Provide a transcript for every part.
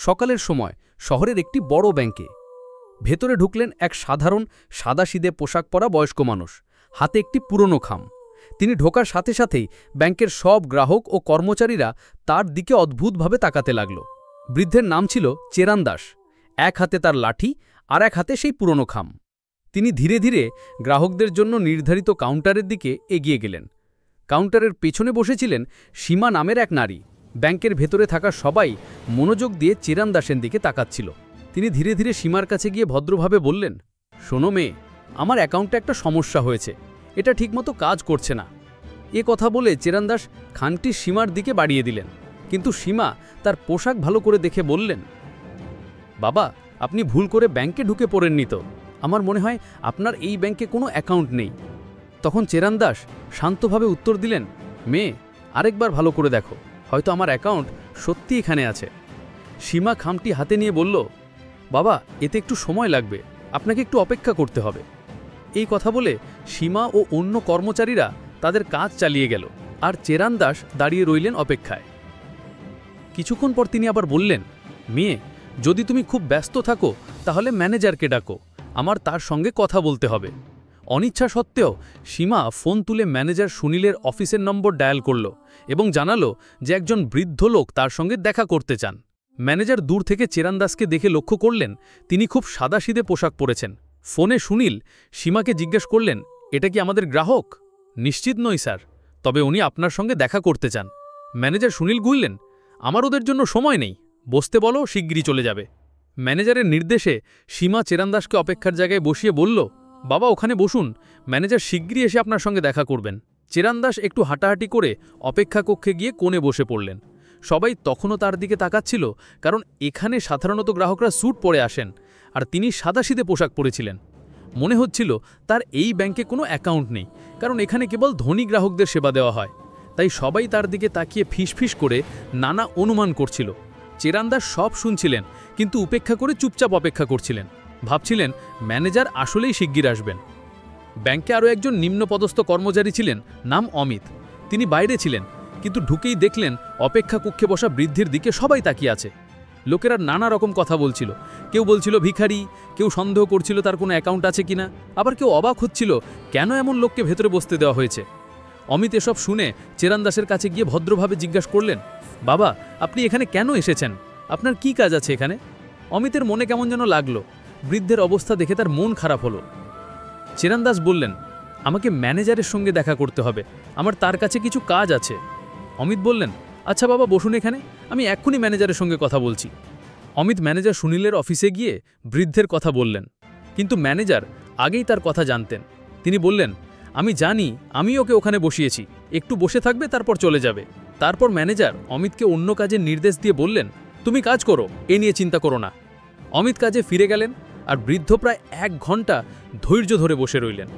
সকালের সময় শহরের একটি বড় ব্যাংকে ভেতরে ঢুকলেন এক সাধারণ সাদাসিধে পোশাক পরা বয়স্ক মানুষ, হাতে একটি পুরনো খাম। তিনি ঢোকার সাথে সাথেই ব্যাংকের সব গ্রাহক ও কর্মচারীরা তার দিকে অদ্ভুতভাবে তাকাতে লাগল। বৃদ্ধের নাম ছিল চেরান দাস। এক হাতে তার লাঠি আর এক হাতে সেই পুরনো খাম। তিনি ধীরে ধীরে গ্রাহকদের জন্য নির্ধারিত কাউন্টারের দিকে এগিয়ে গেলেন। কাউন্টারের পেছনে বসেছিলেন সীমা নামের এক নারী। ব্যাংকের ভেতরে থাকা সবাই মনোযোগ দিয়ে চেরান দাসের দিকে তাকাচ্ছিল। তিনি ধীরে ধীরে সীমার কাছে গিয়ে ভদ্রভাবে বললেন, শোনো মেয়ে, আমার অ্যাকাউন্টে একটা সমস্যা হয়েছে, এটা ঠিকমতো কাজ করছে না। এ কথা বলে চেরান দাস খামটি সীমার দিকে বাড়িয়ে দিলেন, কিন্তু সীমা তার পোশাক ভালো করে দেখে বললেন, বাবা, আপনি ভুল করে ব্যাংকে ঢুকে পড়েননি তো? আমার মনে হয় আপনার এই ব্যাংকে কোনো অ্যাকাউন্ট নেই। তখন চেরান দাস শান্তভাবে উত্তর দিলেন, মেয়ে, আরেকবার ভালো করে দেখো, হয়তো আমার অ্যাকাউন্ট সত্যি এখানে আছে। সীমা খামটি হাতে নিয়ে বলল, বাবা, এতে একটু সময় লাগবে, আপনাকে একটু অপেক্ষা করতে হবে। এই কথা বলে সীমা ও অন্য কর্মচারীরা তাদের কাজ চালিয়ে গেল, আর চেরান দাস দাঁড়িয়ে রইলেন অপেক্ষায়। কিছুক্ষণ পর তিনি আবার বললেন, মেয়ে, যদি তুমি খুব ব্যস্ত থাকো তাহলে ম্যানেজারকে ডাকো, আমার তার সঙ্গে কথা বলতে হবে। অনিচ্ছা সত্ত্বেও সীমা ফোন তুলে ম্যানেজার সুনীলের অফিসের নম্বর ডায়াল করল এবং জানালো যে একজন বৃদ্ধ লোক তার সঙ্গে দেখা করতে চান। ম্যানেজার দূর থেকে চেরান দাসকে দেখে লক্ষ্য করলেন তিনি খুব সাদাসিধে পোশাক পরেছেন। ফোনে সুনীল সীমাকে জিজ্ঞেস করলেন, এটা কি আমাদের গ্রাহক? নিশ্চিত নই স্যার, তবে উনি আপনার সঙ্গে দেখা করতে চান। ম্যানেজার সুনীল গুললেন, আমার ওদের জন্য সময় নেই, বসতে বলো, শিগগিরই চলে যাবে। ম্যানেজারের নির্দেশে সীমা চেরান দাসকে অপেক্ষার জায়গায় বসিয়ে বলল, বাবা, ওখানে বসুন, ম্যানেজার শিগগিরই এসে আপনার সঙ্গে দেখা করবেন। চেরান দাস একটু হাঁটাহাঁটি করে অপেক্ষা কক্ষে গিয়ে কোণে বসে পড়লেন। সবাই তখনও তার দিকে তাকাচ্ছিল, কারণ এখানে সাধারণত গ্রাহকরা স্যুট পরে আসেন, আর তিনি সাদাসিধে পোশাক পরেছিলেন। মনে হচ্ছিল তার এই ব্যাংকে কোনো অ্যাকাউন্ট নেই, কারণ এখানে কেবল ধনী গ্রাহকদের সেবা দেওয়া হয়। তাই সবাই তার দিকে তাকিয়ে ফিসফিস করে নানা অনুমান করছিল। চেরান দাস সব শুনছিলেন, কিন্তু উপেক্ষা করে চুপচাপ অপেক্ষা করছিলেন। ভাবছিলেন ম্যানেজার আসলেই শিগগির আসবেন। ব্যাংকে আরও একজন নিম্নপদস্থ কর্মচারী ছিলেন, নাম অমিত। তিনি বাইরে ছিলেন, কিন্তু ঢুকেই দেখলেন অপেক্ষা কক্ষে বসা বৃদ্ধির দিকে সবাই তাকিয়ে আছে। লোকেরা নানা রকম কথা বলছিল, কেউ বলছিল ভিখারি, কেউ সন্দেহ করছিল তার কোনো অ্যাকাউন্ট আছে কিনা, আবার কেউ অবাক হচ্ছিল কেন এমন লোককে ভেতরে বসতে দেওয়া হয়েছে। অমিত এসব শুনে চেরান দাসের কাছে গিয়ে ভদ্রভাবে জিজ্ঞাসা করলেন, বাবা, আপনি এখানে কেন এসেছেন? আপনার কি কাজ আছে এখানে? অমিতের মনে কেমন যেন লাগলো। বৃদ্ধের অবস্থা দেখে তার মন খারাপ হলো। চেরান দাস বললেন, আমাকে ম্যানেজারের সঙ্গে দেখা করতে হবে, আমার তার কাছে কিছু কাজ আছে। অমিত বললেন, আচ্ছা বাবা, বসুন এখানে, আমি এক্ষুনি ম্যানেজারের সঙ্গে কথা বলছি। অমিত ম্যানেজার সুনীলের অফিসে গিয়ে বৃদ্ধের কথা বললেন, কিন্তু ম্যানেজার আগেই তার কথা জানতেন। তিনি বললেন, আমি জানি, আমি ওকে ওখানে বসিয়েছি, একটু বসে থাকবে, তারপর চলে যাবে। তারপর ম্যানেজার অমিতকে অন্য কাজের নির্দেশ দিয়ে বললেন, তুমি কাজ করো, এ নিয়ে চিন্তা করো না। অমিত কাজে ফিরে গেলেন, আর বৃদ্ধ প্রায় 1 ঘন্টা ধৈর্য ধরে বসে রইলেন।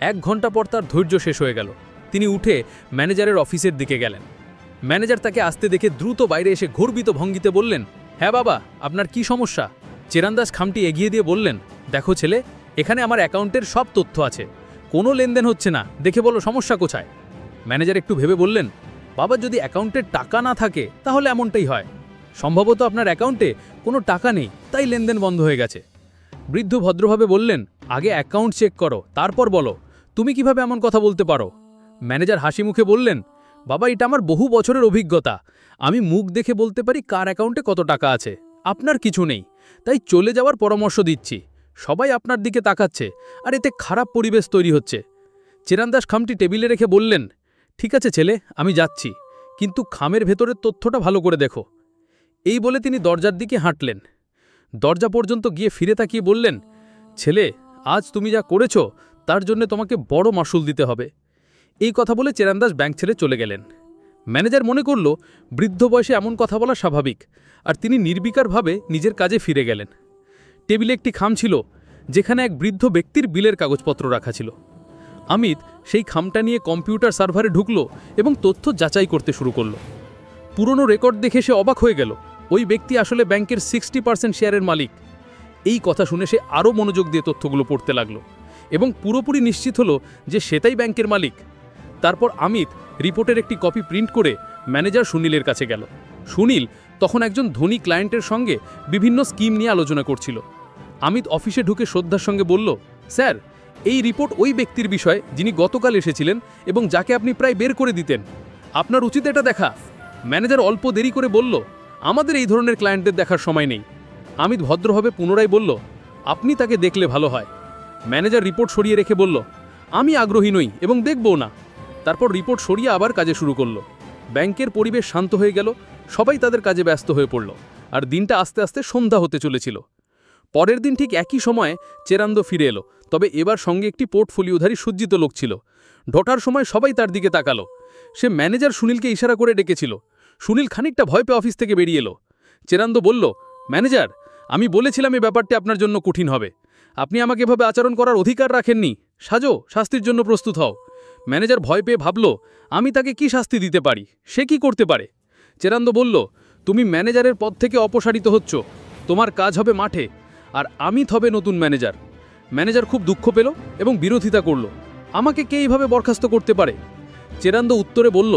1 ঘন্টা পর তার ধৈর্য শেষ হয়ে গেল। তিনি উঠে ম্যানেজারের অফিসের দিকে গেলেন। ম্যানেজার তাকে আসতে দেখে দ্রুত বাইরে এসে গর্বিত ভঙ্গিতে বললেন, হ্যাঁ বাবা, আপনার কি সমস্যা? চেরান দাস খামটি এগিয়ে দিয়ে বললেন, দেখো ছেলে, এখানে আমার অ্যাকাউন্টের সব তথ্য আছে, কোনো লেনদেন হচ্ছে না, দেখে বলো সমস্যা কোথায়। ম্যানেজার একটু ভেবে বললেন, বাবা, যদি অ্যাকাউন্টের টাকা না থাকে তাহলে এমনটাই হয়, সম্ভবত আপনার অ্যাকাউন্টে কোনো টাকা নেই, তাই লেনদেন বন্ধ হয়ে গেছে। বৃদ্ধ ভদ্রভাবে বললেন, আগে অ্যাকাউন্ট চেক করো, তারপর বলো, তুমি কিভাবে এমন কথা বলতে পারো? ম্যানেজার হাসি মুখে বললেন, বাবা, এটা আমার বহু বছরের অভিজ্ঞতা, আমি মুখ দেখে বলতে পারি কার অ্যাকাউন্টে কত টাকা আছে। আপনার কিছু নেই, তাই চলে যাওয়ার পরামর্শ দিচ্ছি। সবাই আপনার দিকে তাকাচ্ছে, আর এতে খারাপ পরিবেশ তৈরি হচ্ছে। চেরান দাস খামটি টেবিলে রেখে বললেন, ঠিক আছে ছেলে, আমি যাচ্ছি, কিন্তু খামের ভেতরের তথ্যটা ভালো করে দেখো। এই বলে তিনি দরজার দিকে হাঁটলেন। দরজা পর্যন্ত গিয়ে ফিরে তাকিয়ে বললেন, ছেলে, আজ তুমি যা করেছ তার জন্য তোমাকে বড় মাসুল দিতে হবে। এই কথা বলে চেরান দাস ব্যাংক ছেড়ে চলে গেলেন। ম্যানেজার মনে করল বৃদ্ধ বয়সে এমন কথা বলা স্বাভাবিক, আর তিনি নির্বিকারভাবে নিজের কাজে ফিরে গেলেন। টেবিলে একটি খাম ছিল, যেখানে এক বৃদ্ধ ব্যক্তির বিলের কাগজপত্র রাখা ছিল। অমিত সেই খামটা নিয়ে কম্পিউটার সার্ভারে ঢুকল এবং তথ্য যাচাই করতে শুরু করল। পুরনো রেকর্ড দেখে সে অবাক হয়ে গেল, ওই ব্যক্তি আসলে ব্যাংকের 60% শেয়ারের মালিক। এই কথা শুনে সে আরও মনোযোগ দিয়ে তথ্যগুলো পড়তে লাগলো এবং পুরোপুরি নিশ্চিত হলো যে সেটাই ব্যাংকের মালিক। তারপর অমিত রিপোর্টের একটি কপি প্রিন্ট করে ম্যানেজার সুনীলের কাছে গেল। সুনীল তখন একজন ধনী ক্লায়েন্টের সঙ্গে বিভিন্ন স্কিম নিয়ে আলোচনা করছিল। অমিত অফিসে ঢুকে শ্রদ্ধার সঙ্গে বলল, স্যার, এই রিপোর্ট ওই ব্যক্তির বিষয় যিনি গতকাল এসেছিলেন এবং যাকে আপনি প্রায় বের করে দিতেন। আপনার উচিত এটা দেখা। ম্যানেজার অল্প দেরি করে বলল, আমাদের এই ধরনের ক্লায়েন্টদের দেখার সময় নেই। অমিত ভদ্রভাবে পুনরায় বলল, আপনি তাকে দেখলে ভালো হয়। ম্যানেজার রিপোর্ট সরিয়ে রেখে বলল, আমি আগ্রহী নই এবং দেখবও না। তারপর রিপোর্ট সরিয়ে আবার কাজে শুরু করল। ব্যাংকের পরিবেশ শান্ত হয়ে গেল, সবাই তাদের কাজে ব্যস্ত হয়ে পড়ল, আর দিনটা আস্তে আস্তে সন্ধ্যা হতে চলেছিল। পরের দিন ঠিক একই সময়ে চেরান্দ ফিরে এলো, তবে এবার সঙ্গে একটি পোর্টফোলিওধারী সজ্জিত লোক ছিল। ঢোকার সময় সবাই তার দিকে তাকালো। সে ম্যানেজার সুনীলকে ইশারা করে ডেকেছিল। সুনীল খানিকটা ভয় পেয়ে অফিস থেকে বেরিয়ে এলো। চেরান্দ বলল, ম্যানেজার, আমি বলেছিলাম এই ব্যাপারটি আপনার জন্য কঠিন হবে। আপনি আমাকে এভাবে আচরণ করার অধিকার রাখেননি। সাজো, শাস্তির জন্য প্রস্তুত হও। ম্যানেজার ভয় পেয়ে ভাবল, আমি তাকে কি শাস্তি দিতে পারি, সে কি করতে পারে। চেরান্দ বলল, তুমি ম্যানেজারের পদ থেকে অপসারিত হচ্ছ। তোমার কাজ হবে মাঠে, আর অমিত হবে নতুন ম্যানেজার। ম্যানেজার খুব দুঃখ পেল এবং বিরোধিতা করল, আমাকে কে এইভাবে বরখাস্ত করতে পারে। চেরান্দ উত্তরে বলল,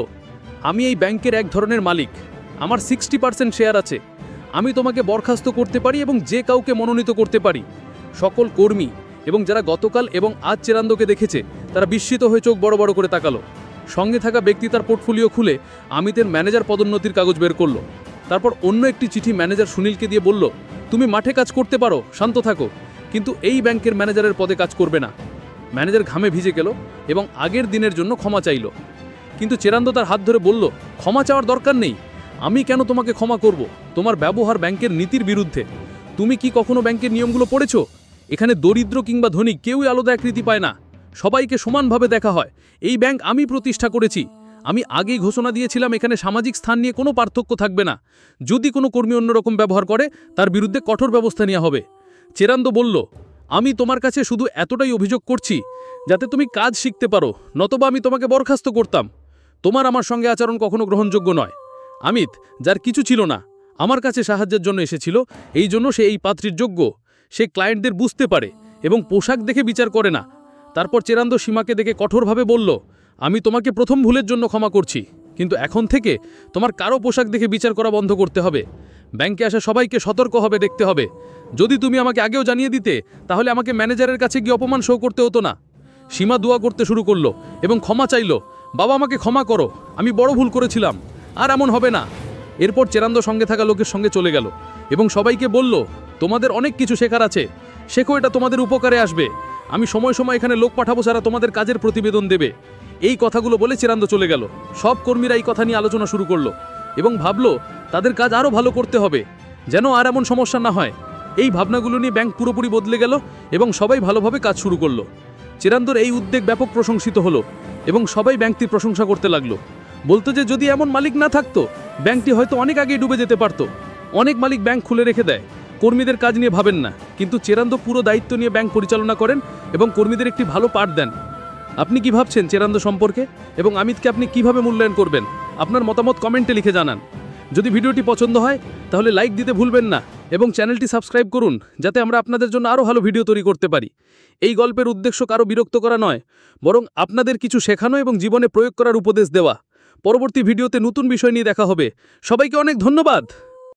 আমি এই ব্যাংকের এক ধরনের মালিক, আমার 60% শেয়ার আছে। আমি তোমাকে বরখাস্ত করতে পারি এবং যে কাউকে মনোনীত করতে পারি। সকল কর্মী এবং যারা গতকাল এবং আজ চেরান্দকে দেখেছে তারা বিস্মিত হয়ে চোখ বড় বড় করে তাকালো। সঙ্গে থাকা ব্যক্তি তার পোর্টফোলিও খুলে অমিতের ম্যানেজার পদোন্নতির কাগজ বের করল। তারপর অন্য একটি চিঠি ম্যানেজার সুনীলকে দিয়ে বলল, তুমি মাঠে কাজ করতে পারো, শান্ত থাকো, কিন্তু এই ব্যাংকের ম্যানেজারের পদে কাজ করবে না। ম্যানেজার ঘামে ভিজে গেল এবং আগের দিনের জন্য ক্ষমা চাইল। কিন্তু চেরান্দ তার হাত ধরে বলল, ক্ষমা চাওয়ার দরকার নেই। আমি কেন তোমাকে ক্ষমা করব? তোমার ব্যবহার ব্যাংকের নীতির বিরুদ্ধে। তুমি কি কখনো ব্যাংকের নিয়মগুলো পড়েছ? এখানে দরিদ্র কিংবা ধনী কেউই আলাদা আকৃতি পায় না, সবাইকে সমানভাবে দেখা হয়। এই ব্যাংক আমি প্রতিষ্ঠা করেছি। আমি আগেই ঘোষণা দিয়েছিলাম এখানে সামাজিক স্থান নিয়ে কোনো পার্থক্য থাকবে না। যদি কোনো কর্মী অন্যরকম ব্যবহার করে তার বিরুদ্ধে কঠোর ব্যবস্থা নেওয়া হবে। চেরান্দ বলল, আমি তোমার কাছে শুধু এতটাই অভিযোগ করছি যাতে তুমি কাজ শিখতে পারো, নতবা আমি তোমাকে বরখাস্ত করতাম। তোমার আমার সঙ্গে আচরণ কখনো গ্রহণযোগ্য নয়। অমিত, যার কিছু ছিল না, আমার কাছে সাহায্যের জন্য এসেছিল, এই জন্য সে এই পাত্রীর যোগ্য। সে ক্লায়েন্টদের বুঝতে পারে এবং পোশাক দেখে বিচার করে না। তারপর চেরান্দ সীমাকে দেখে কঠোরভাবে বলল, আমি তোমাকে প্রথম ভুলের জন্য ক্ষমা করছি, কিন্তু এখন থেকে তোমার কারো পোশাক দেখে বিচার করা বন্ধ করতে হবে। ব্যাংকে আসা সবাইকে সতর্ক হবে দেখতে হবে। যদি তুমি আমাকে আগেও জানিয়ে দিতে তাহলে আমাকে ম্যানেজারের কাছে গিয়ে অপমান সহ করতে হতো না। সীমা দোয়া করতে শুরু করলো এবং ক্ষমা চাইল, বাবা আমাকে ক্ষমা করো, আমি বড় ভুল করেছিলাম, আর এমন হবে না। এরপর চেরান্দ সঙ্গে থাকা লোকের সঙ্গে চলে গেল এবং সবাইকে বলল, তোমাদের অনেক কিছু শেখার আছে, শেখো, এটা তোমাদের উপকারে আসবে। আমি সময় সময় এখানে লোক পাঠাবো যারা তোমাদের কাজের প্রতিবেদন দেবে। এই কথাগুলো বলে চেরান্দ চলে গেল। সব কর্মীরা এই কথা নিয়ে আলোচনা শুরু করলো এবং ভাবলো তাদের কাজ আরও ভালো করতে হবে, যেন আর এমন সমস্যা না হয়। এই ভাবনাগুলো নিয়ে ব্যাংক পুরোপুরি বদলে গেল এবং সবাই ভালোভাবে কাজ শুরু করলো। চেরান্দর এই উদ্যোগ ব্যাপক প্রশংসিত হলো এবং সবাই ব্যাংকটির প্রশংসা করতে লাগলো, বলতো যে যদি এমন মালিক না থাকতো ব্যাংকটি হয়তো অনেক আগেই ডুবে যেতে পারত। অনেক মালিক ব্যাংক খুলে রেখে দেয়, কর্মীদের কাজ নিয়ে ভাবেন না, কিন্তু চেরান্দ পুরো দায়িত্ব নিয়ে ব্যাংক পরিচালনা করেন এবং কর্মীদের একটি ভালো পাঠ দেন। আপনি কি ভাবছেন চেরান্দ সম্পর্কে এবং অমিতকে আপনি কিভাবে মূল্যায়ন করবেন? আপনার মতামত কমেন্টে লিখে জানান। যদি ভিডিওটি পছন্দ হয় তাহলে লাইক দিতে ভুলবেন না এবং চ্যানেলটি সাবস্ক্রাইব করুন, যাতে আমরা আপনাদের জন্য আরও ভালো ভিডিও তৈরি করতে পারি। এই গল্পের উদ্দেশ্য কারো বিরক্ত করা নয়, বরং আপনাদের কিছু শেখানো এবং জীবনে প্রয়োগ করার উপদেশ দেওয়া। পরবর্তী ভিডিওতে নতুন বিষয় নিয়ে দেখা হবে। সবাইকে অনেক ধন্যবাদ।